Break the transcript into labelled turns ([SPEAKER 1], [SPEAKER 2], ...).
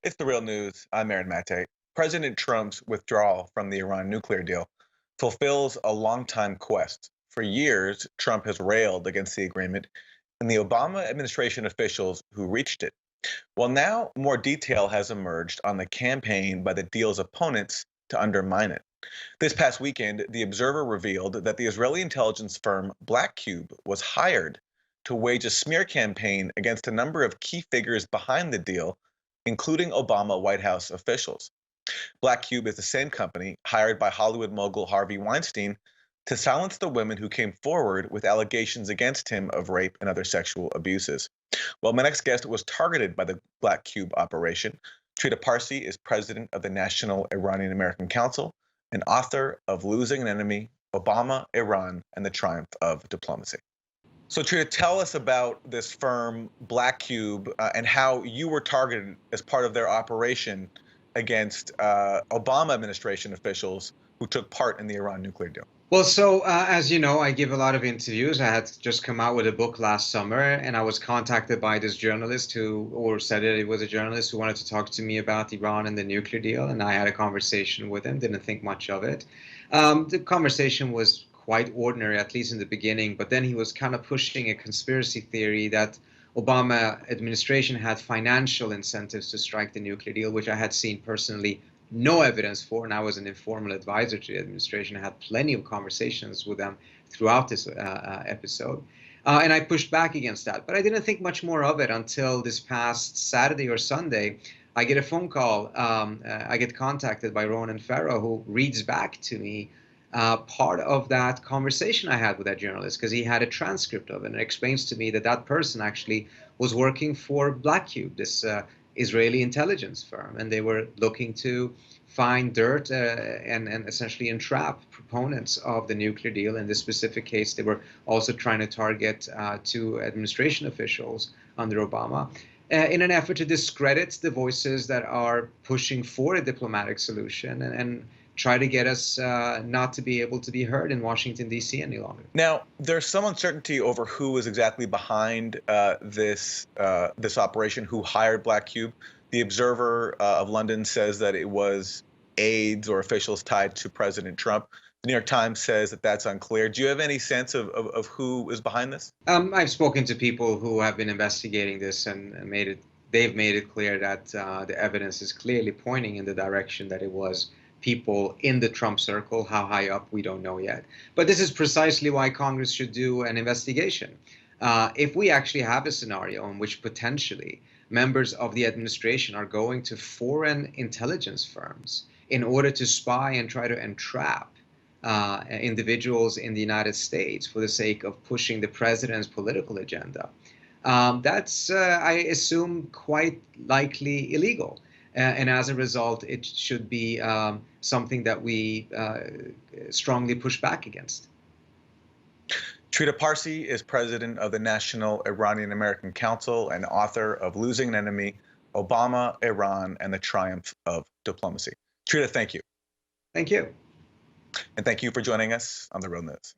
[SPEAKER 1] It's the real news. I'm Aaron Mate. President Trump's withdrawal from the Iran nuclear deal fulfills a long-time quest. For years, Trump has railed against the agreement and the Obama administration officials who reached it. Well, now more detail has emerged on the campaign by the deal's opponents to undermine it. This past weekend, The Observer revealed that the Israeli intelligence firm Black Cube was hired to wage a smear campaign against a number of key figures behind the deal, including Obama White House officials. Black Cube is the same company hired by Hollywood mogul Harvey Weinstein to silence the women who came forward with allegations against him of rape and other sexual abuses. Well, my next guest was targeted by the Black Cube operation. Trita Parsi is president of the National Iranian American Council and author of Losing an Enemy, Obama, Iran, and the Triumph of Diplomacy. So, Trita, tell us about this firm, Black Cube, and how you were targeted as part of their operation against Obama administration officials who took part in the Iran nuclear deal.
[SPEAKER 2] Well, so as you know, I give a lot of interviews. I had just come out with a book last summer, and I was contacted by this journalist or said that it was a journalist who wanted to talk to me about Iran and the nuclear deal. And I had a conversation with him, didn't think much of it. The conversation was quite ordinary, at least in the beginning, but then he was kind of pushing a conspiracy theory that Obama administration had financial incentives to strike the nuclear deal, which I had seen personally no evidence for, and I was an informal advisor to the administration. I had plenty of conversations with them throughout this episode. And I pushed back against that. But I didn't think much more of it until this past Saturday or Sunday. I get a phone call. I get contacted by Ronan Farrow, who reads back to me part of that conversation I had with that journalist, because he had a transcript of it, and it explains to me that that person actually was working for Black Cube, this Israeli intelligence firm, and they were looking to find dirt and essentially entrap proponents of the nuclear deal. In this specific case, they were also trying to target two administration officials under Obama in an effort to discredit the voices that are pushing for a diplomatic solution and try to get us not to be able to be heard in Washington, D.C. any longer.
[SPEAKER 1] Now, there's some uncertainty over who is exactly behind this operation, who hired Black Cube. The Observer of London says that it was aides or officials tied to President Trump. The New York Times says that that's unclear. Do you have any sense of who is behind this?
[SPEAKER 2] I've spoken to people who have been investigating this and they've made it clear that the evidence is clearly pointing in the direction that it was people in the Trump circle. How high up, we don't know yet. But this is precisely why Congress should do an investigation. If we actually have a scenario in which potentially members of the administration are going to foreign intelligence firms in order to spy and try to entrap individuals in the United States for the sake of pushing the president's political agenda, that's, I assume, quite likely illegal. And as a result, it should be something that we strongly push back against.
[SPEAKER 1] Trita Parsi is president of the National Iranian American Council and author of Losing an Enemy, Obama, Iran, and the Triumph of Diplomacy. Trita, thank you.
[SPEAKER 2] Thank you.
[SPEAKER 1] And thank you for joining us on The Real News.